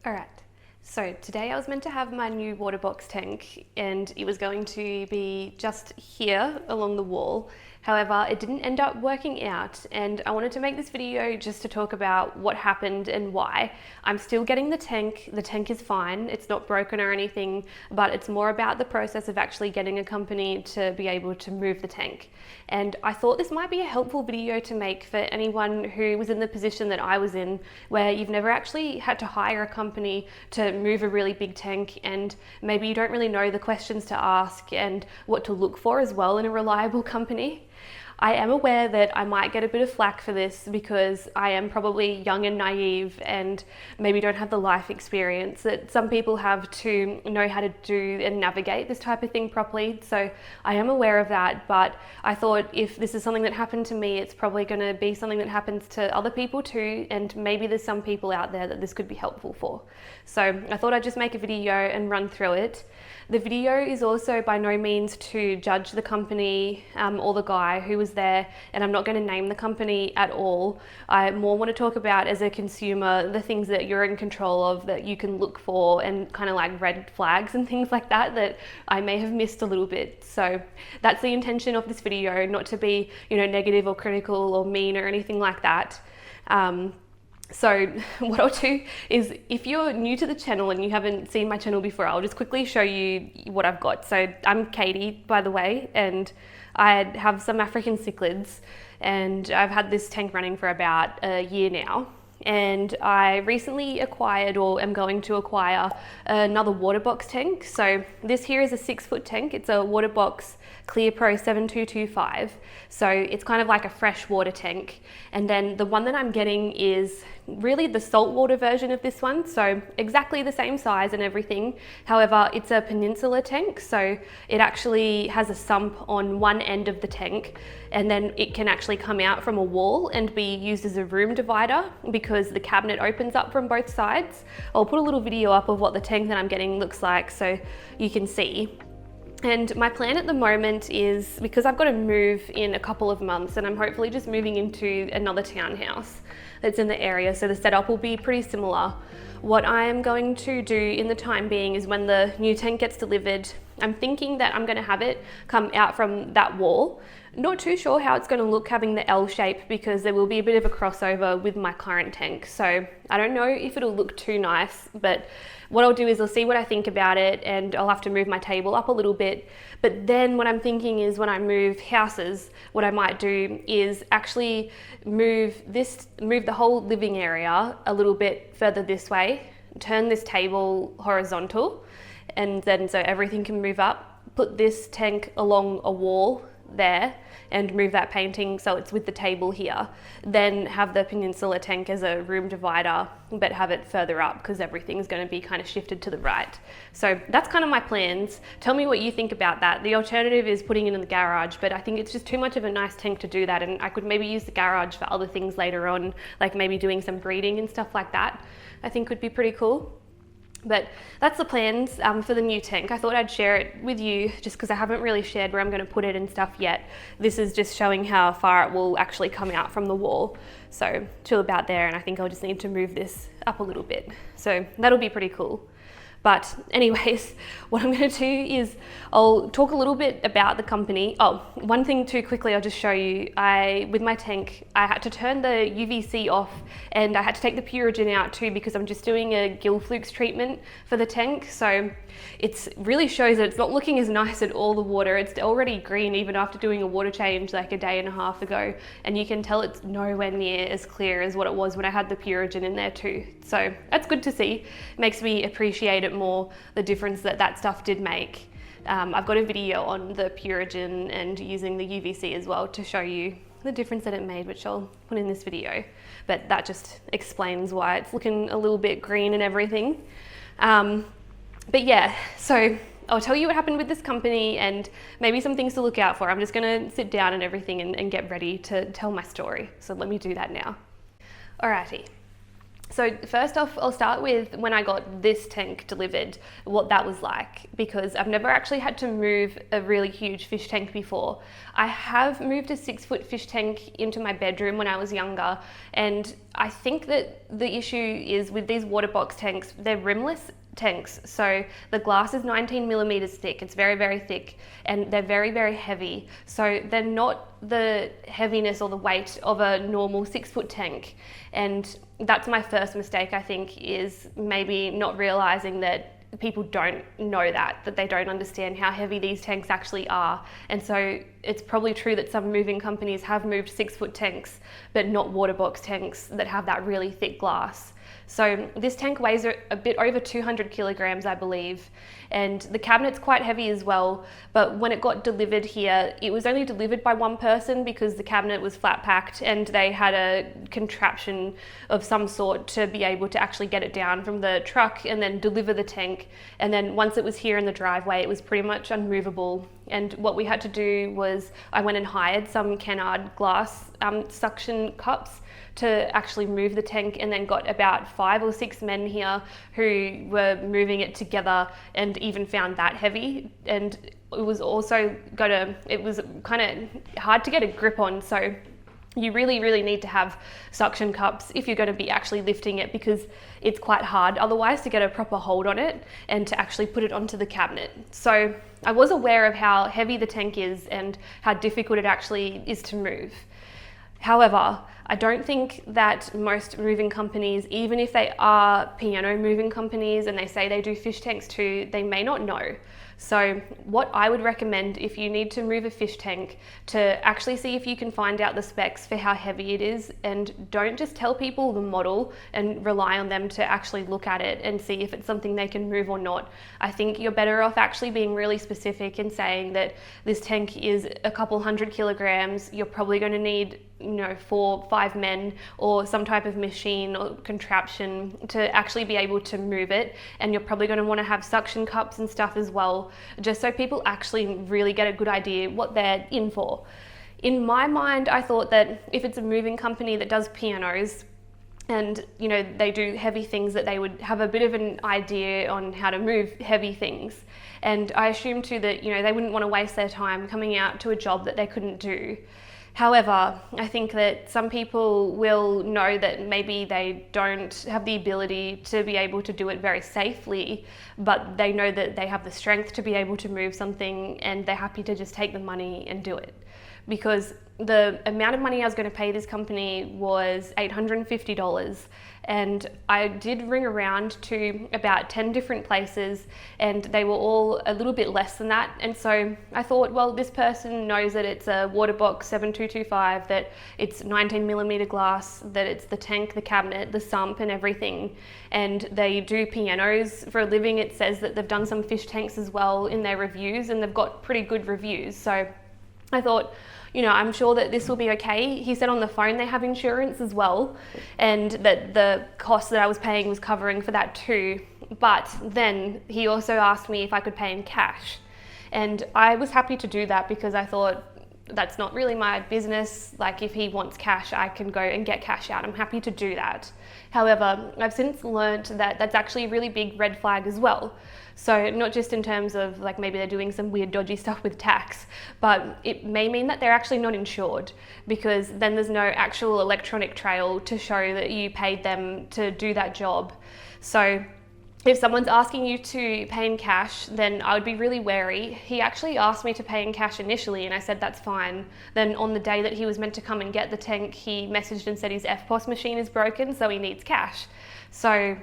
Alright, so today I was meant to have my new Waterbox tank and it was going to be just here along the wall. However, it didn't end up working out and I wanted to make this video just to talk about what happened and why. I'm still getting the tank is fine, it's not broken or anything, but it's more about the process of actually getting a company to be able to move the tank. And I thought this might be a helpful video to make for anyone who was in the position that I was in, where you've never actually had to hire a company to move a really big tank and maybe you don't really know the questions to ask and what to look for as well in a reliable company. I am aware that I might get a bit of flack for this because I am probably young and naive and maybe don't have the life experience that some people have to know how to do and navigate this type of thing properly. So I am aware of that, but I thought if this is something that happened to me, it's probably going to be something that happens to other people too, and maybe there's some people out there that this could be helpful for. So I thought I'd just make a video and run through it. The video is also by no means to judge the company or the guy who was there, and I'm not going to name the company at all. I more want to talk about, as a consumer, the things that you're in control of that you can look for, and kind of like red flags and things like that that I may have missed a little bit. So that's the intention of this video, not to be, negative or critical or mean or anything like that. So what I'll do is, if you're new to the channel and you haven't seen my channel before, I'll just quickly show you what I've got. So I'm Katie, by the way, and I have some African cichlids, and I've had this tank running for about a year now. And I recently acquired, or am going to acquire, another Waterbox tank. So this here is a 6-foot tank. It's a Waterbox Clear Pro 7225. So it's kind of like a freshwater tank. And then the one that I'm getting is really the saltwater version of this one. So exactly the same size and everything. However, it's a peninsula tank. So it actually has a sump on one end of the tank, and then it can actually come out from a wall and be used as a room divider because the cabinet opens up from both sides. I'll put a little video up of what the tank that I'm getting looks like so you can see. And my plan at the moment is, because I've got to move in a couple of months and I'm hopefully just moving into another townhouse that's in the area, so the setup will be pretty similar. What I'm going to do in the time being is, when the new tank gets delivered, I'm thinking that I'm going to have it come out from that wall. Not too sure how it's going to look having the L shape, because there will be a bit of a crossover with my current tank. So I don't know if it'll look too nice, but what I'll do is I'll see what I think about it, and I'll have to move my table up a little bit. But then what I'm thinking is, when I move houses, what I might do is actually move the whole living area a little bit further this way, turn this table horizontal, and then so everything can move up, put this tank along a wall there and move that painting so it's with the table here, then have the peninsula tank as a room divider but have it further up because everything's going to be kind of shifted to the right. So that's kind of my plans. Tell me what you think about that. The alternative is putting it in the garage, but I think it's just too much of a nice tank to do that, and I could maybe use the garage for other things later on, like maybe doing some breeding and stuff like that. I think would be pretty cool. But that's the plans for the new tank. I thought I'd share it with you just because I haven't really shared where I'm going to put it and stuff yet. This is just showing how far it will actually come out from the wall. So to about there, and I think I'll just need to move this up a little bit. So that'll be pretty cool. But anyways, what I'm going to do is I'll talk a little bit about the company. Oh, one thing too quickly, I'll just show you. With my tank, I had to turn the UVC off, and I had to take the Purigen out too, because I'm just doing a gill flukes treatment for the tank. So it really shows that it's not looking as nice at all, the water. It's already green even after doing a water change like a day and a half ago. And you can tell it's nowhere near as clear as what it was when I had the Purigen in there too. So that's good to see. It makes me appreciate it more, the difference that stuff did make. I've got a video on the Purigen and using the UVC as well to show you the difference that it made, which I'll put in this video. But that just explains why it's looking a little bit green and everything. But yeah, so I'll tell you what happened with this company and maybe some things to look out for. I'm just gonna sit down and everything and get ready to tell my story. So let me do that now. Alrighty. So first off, I'll start with when I got this tank delivered, what that was like, because I've never actually had to move a really huge fish tank before. I have moved a 6-foot fish tank into my bedroom when I was younger, and I think that the issue is with these Waterbox tanks, they're rimless tanks. So the glass is 19 millimeters thick. It's very, very thick, and they're very, very heavy. So they're not the heaviness or the weight of a normal 6-foot tank. And that's my first mistake, I think, is maybe not realizing that people don't know that they don't understand how heavy these tanks actually are. And so it's probably true that some moving companies have moved 6-foot tanks, but not Waterbox tanks that have that really thick glass. So this tank weighs a bit over 200 kilograms, I believe, and the cabinet's quite heavy as well. But when it got delivered here, it was only delivered by one person because the cabinet was flat packed and they had a contraption of some sort to be able to actually get it down from the truck and then deliver the tank. And then once it was here in the driveway, it was pretty much unmovable. And what we had to do was I went and hired some canard glass suction cups to actually move the tank, and then got about 5 or 6 men here who were moving it together and even found that heavy. And it was also it was kind of hard to get a grip on. So you really, really need to have suction cups if you're going to be actually lifting it, because it's quite hard otherwise to get a proper hold on it and to actually put it onto the cabinet. So I was aware of how heavy the tank is and how difficult it actually is to move. However, I don't think that most moving companies, even if they are piano moving companies and they say they do fish tanks too, they may not know. So what I would recommend, if you need to move a fish tank, to actually see if you can find out the specs for how heavy it is, and don't just tell people the model and rely on them to actually look at it and see if it's something they can move or not. I think you're better off actually being really specific and saying that this tank is a couple 100 kilograms. You're probably going to need 4, 5 men or some type of machine or contraption to actually be able to move it. And you're probably going to want to have suction cups and stuff as well, just so people actually really get a good idea what they're in for. In my mind, I thought that if it's a moving company that does pianos, and they do heavy things, that they would have a bit of an idea on how to move heavy things. And I assumed too that they wouldn't want to waste their time coming out to a job that they couldn't do. However, I think that some people will know that maybe they don't have the ability to be able to do it very safely, but they know that they have the strength to be able to move something, and they're happy to just take the money and do it. Because the amount of money I was going to pay this company was $850, and I did ring around to about 10 different places, and they were all a little bit less than that. And so I thought, well, this person knows that it's a Waterbox 7225, that it's 19 millimeter glass, that it's the tank, the cabinet, the sump and everything, and they do pianos for a living. It says that they've done some fish tanks as well in their reviews, and they've got pretty good reviews. So I thought, I'm sure that this will be okay. He said on the phone they have insurance as well, and that the cost that I was paying was covering for that too. But then he also asked me if I could pay in cash. And I was happy to do that because I thought, that's not really my business. Like, if he wants cash, I can go and get cash out. I'm happy to do that. However, I've since learned that that's actually a really big red flag as well. So not just in terms of like maybe they're doing some weird dodgy stuff with tax, but it may mean that they're actually not insured, because then there's no actual electronic trail to show that you paid them to do that job. So if someone's asking you to pay in cash, then I would be really wary. He actually asked me to pay in cash initially, and I said that's fine. Then on the day that he was meant to come and get the tank, he messaged and said his FPOS machine is broken, so he needs cash. So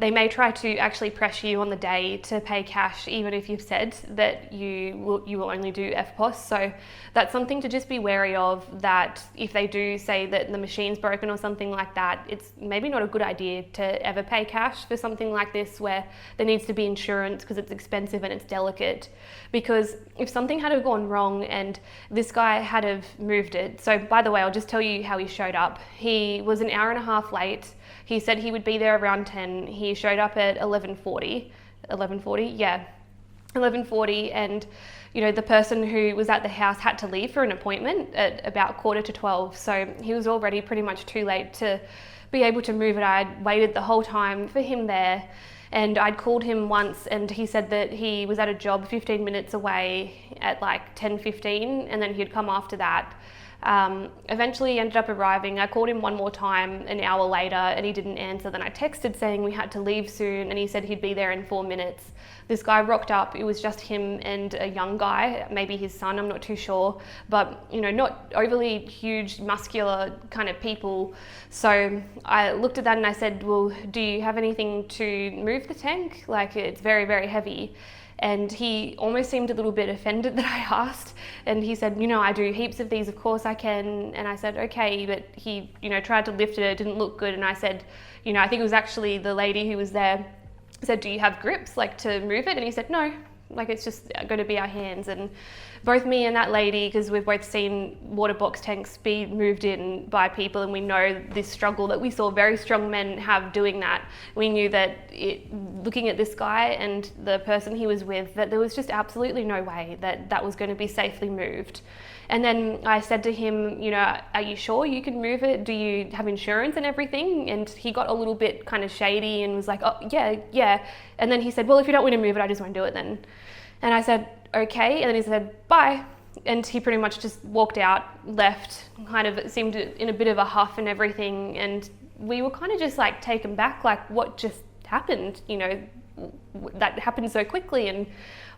they may try to actually pressure you on the day to pay cash, even if you've said that you will only do FPOS. So that's something to just be wary of, that if they do say that the machine's broken or something like that, it's maybe not a good idea to ever pay cash for something like this, where there needs to be insurance because it's expensive and it's delicate. Because if something had have gone wrong and this guy had have moved it, so by the way, I'll just tell you how he showed up. He was an hour and a half late. He said he would be there around 10. He showed up at 11:40. 11:40? Yeah, 11:40. And the person who was at the house had to leave for an appointment at about 11:45. So he was already pretty much too late to be able to move it. I'd waited the whole time for him there, and I'd called him once and he said that he was at a job 15 minutes away at like 10:15, and then he'd come after that. Eventually he ended up arriving. I called him one more time an hour later and he didn't answer. Then I texted saying we had to leave soon and he said he'd be there in 4 minutes. This guy rocked up. It was just him and a young guy, maybe his son, I'm not too sure, but you know, not overly huge, muscular kind of people. So I looked at that and I said, well, do you have anything to move the tank? Like, it's very, very heavy. And he almost seemed a little bit offended that I asked. And he said, you know, I do heaps of these, of course I can. And I said, okay, but he, you know, tried to lift it, it didn't look good. And I said, you know, I think it was actually the lady who was there, said, do you have grips, like, to move it? And he said, no, like, it's just going to be our hands. And both me and that lady, because we've both seen Waterbox tanks be moved in by people and we know this struggle that we saw very strong men have doing that, we knew that looking at this guy and the person he was with, that there was just absolutely no way that that was going to be safely moved. And then I said to him, you know, are you sure you can move it? Do you have insurance and everything? And he got a little bit kind of shady and was like, oh, yeah. And then he said, well, if you don't want to move it, I just won't do it then. And I said, okay. And then he said, bye. And he pretty much just walked out, left, kind of seemed in a bit of a huff and everything. And we were kind of just like taken back, like, what just happened? You know, that happened so quickly. And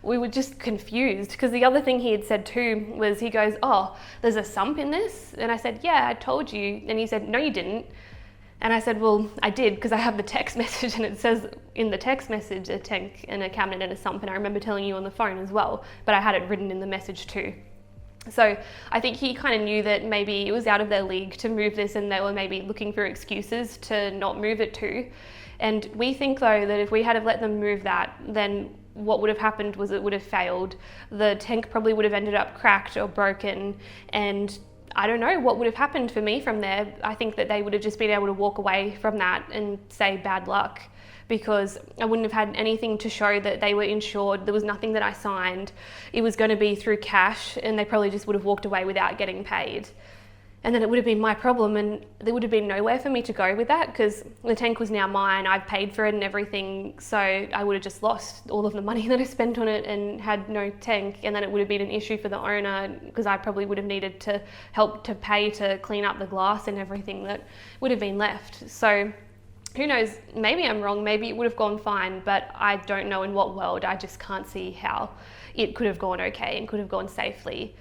we were just confused, because the other thing he had said too was, he goes, oh, there's a sump in this? And I said, yeah, I told you. And he said, no, you didn't. And I said, well, I did, because I have the text message and it says in the text message a tank and a cabinet and a sump, and I remember telling you on the phone as well, but I had it written in the message too. So I think he kind of knew that maybe it was out of their league to move this, and they were maybe looking for excuses to not move it too. And we think though that if we had have let them move that, then what would have happened was it would have failed. The tank probably would have ended up cracked or broken, and I don't know what would have happened for me from there. I think that they would have just been able to walk away from that and say bad luck, because I wouldn't have had anything to show that they were insured. There was nothing that I signed. It was going to be through cash, and they probably just would have walked away without getting paid. And then it would have been my problem, and there would have been nowhere for me to go with that, because the tank was now mine. I've paid for it and everything, so I would have just lost all of the money that I spent on it and had no tank. And then it would have been an issue for the owner, because I probably would have needed to help to pay to clean up the glass and everything that would have been left. So who knows, maybe I'm wrong, maybe it would have gone fine, but I don't know in what world. I just can't see how it could have gone okay and could have gone safely.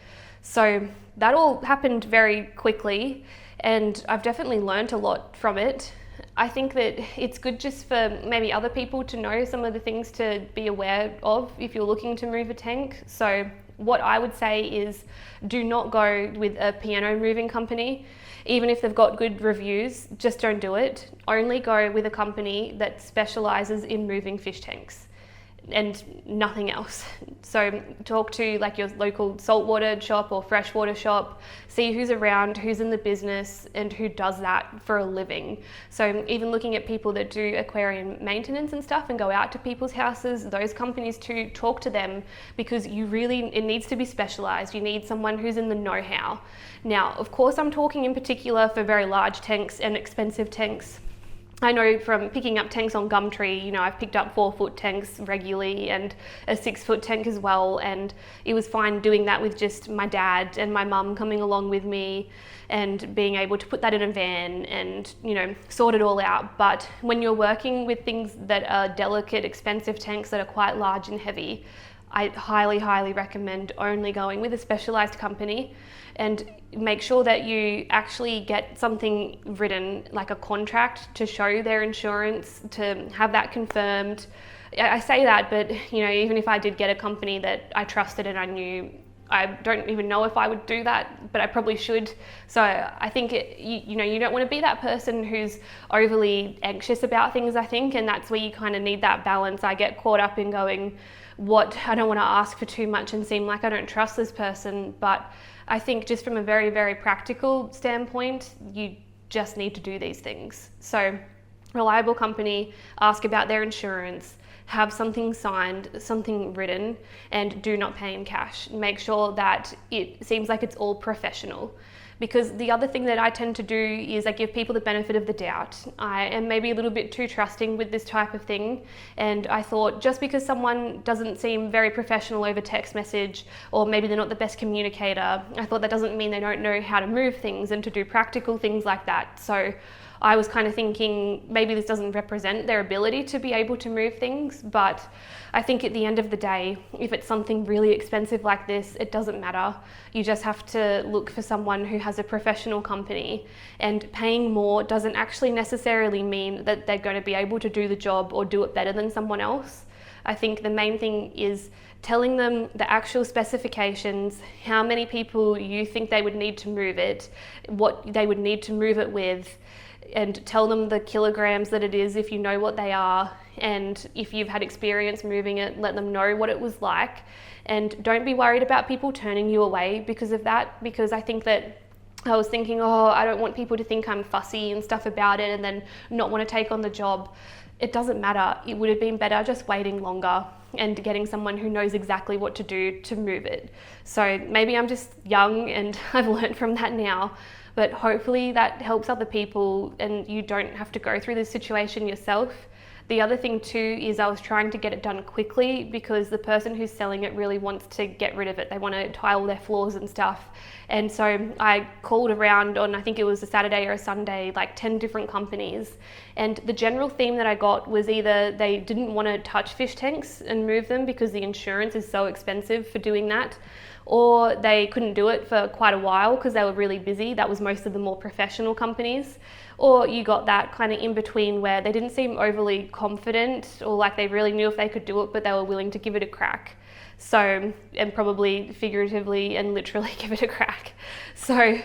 So that all happened very quickly, and I've definitely learned a lot from it. I think that it's good just for maybe other people to know some of the things to be aware of if you're looking to move a tank. So what I would say is, do not go with a piano moving company. Even if they've got good reviews, just don't do it. Only go with a company that specializes in moving fish tanks and nothing else. So talk to like your local saltwater shop or freshwater shop, see who's around, who's in the business and who does that for a living. So even looking at people that do aquarium maintenance and stuff and go out to people's houses, those companies too, talk to them, because it needs to be specialized. You need someone who's in the know-how. Now, of course, I'm talking in particular for very large tanks and expensive tanks. I know from picking up tanks on Gumtree, you know, I've picked up 4-foot tanks regularly and a 6-foot tank as well, and it was fine doing that with just my dad and my mum coming along with me and being able to put that in a van and, you know, sort it all out. But when you're working with things that are delicate, expensive tanks that are quite large and heavy, I highly, highly recommend only going with a specialized company, and make sure that you actually get something written, like a contract, to show their insurance, to have that confirmed. I say that, but you know, even if I did get a company that I trusted and I knew, I don't even know if I would do that, but I probably should. So I think you don't want to be that person who's overly anxious about things, I think, and that's where you kind of need that balance. I get caught up in going, I don't want to ask for too much and seem like I don't trust this person, but I think just from a very, very practical standpoint, you just need to do these things. So reliable company, ask about their insurance, have something signed, something written, and do not pay in cash. Make sure that it seems like it's all professional, Because the other thing that I tend to do is I give people the benefit of the doubt. I am maybe a little bit too trusting with this type of thing, and I thought just because someone doesn't seem very professional over text message, or maybe they're not the best communicator, I thought that doesn't mean they don't know how to move things and to do practical things like that. So I was kind of thinking maybe this doesn't represent their ability to be able to move things, but I think at the end of the day, if it's something really expensive like this, it doesn't matter. You just have to look for someone who has a professional company, and paying more doesn't actually necessarily mean that they're going to be able to do the job or do it better than someone else. I think the main thing is telling them the actual specifications, how many people you think they would need to move it, what they would need to move it with, and tell them the kilograms that it is if you know what they are, and if you've had experience moving it, let them know what it was like. And don't be worried about people turning you away because of that, because I think that I was thinking, oh, I don't want people to think I'm fussy and stuff about it and then not want to take on the job. It doesn't matter. It would have been better just waiting longer and getting someone who knows exactly what to do to move it. So maybe I'm just young and I've learned from that now, but hopefully that helps other people and you don't have to go through this situation yourself. The other thing too is I was trying to get it done quickly because the person who's selling it really wants to get rid of it. They want to tile their floors and stuff. And so I called around on, I think it was a Saturday or a Sunday, like 10 different companies. And the general theme that I got was either they didn't want to touch fish tanks and move them because the insurance is so expensive for doing that, or they couldn't do it for quite a while because they were really busy. That was most of the more professional companies. Or you got that kind of in between where they didn't seem overly confident or like they really knew if they could do it, but they were willing to give it a crack. So, and probably figuratively and literally give it a crack. So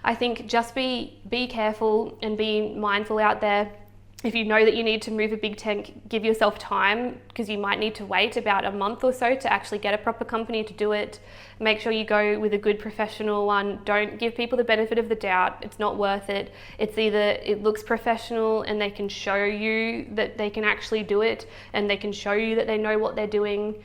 I think just be careful and be mindful out there. If you know that you need to move a big tank, give yourself time because you might need to wait about a month or so to actually get a proper company to do it. Make sure you go with a good professional one. Don't give people the benefit of the doubt. It's not worth it. It's either it looks professional and they can show you that they can actually do it and they can show you that they know what they're doing.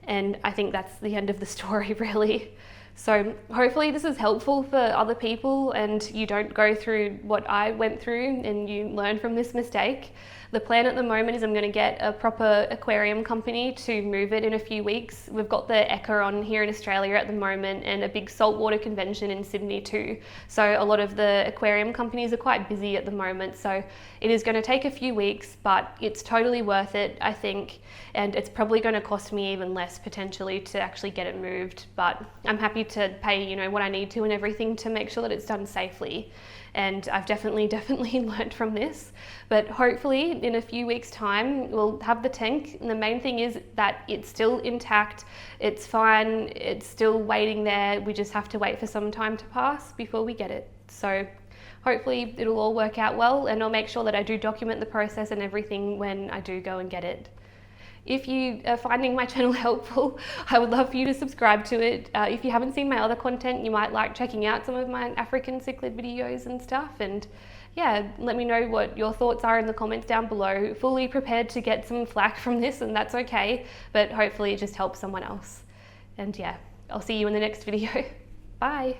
And I think that's the end of the story, really. So hopefully this is helpful for other people and you don't go through what I went through and you learn from this mistake. The plan at the moment is I'm going to get a proper aquarium company to move it in a few weeks. We've got the Ekka on here in Australia at the moment and a big saltwater convention in Sydney too. So a lot of the aquarium companies are quite busy at the moment. So it is going to take a few weeks, but it's totally worth it, I think. And it's probably going to cost me even less potentially to actually get it moved. But I'm happy to pay, you know, what I need to and everything to make sure that it's done safely. And I've definitely learned from this, but hopefully in a few weeks time we'll have the tank, and the main thing is that it's still intact, it's fine, it's still waiting there. We just have to wait for some time to pass before we get it. So hopefully it'll all work out well, and I'll make sure that I do document the process and everything when I do go and get it. If you are finding my channel helpful, I would love for you to subscribe to it. If you haven't seen my other content, you might like checking out some of my African cichlid videos and stuff. And yeah, let me know what your thoughts are in the comments down below. Fully prepared to get some flack from this, and that's okay, but hopefully it just helps someone else. And yeah, I'll see you in the next video. Bye.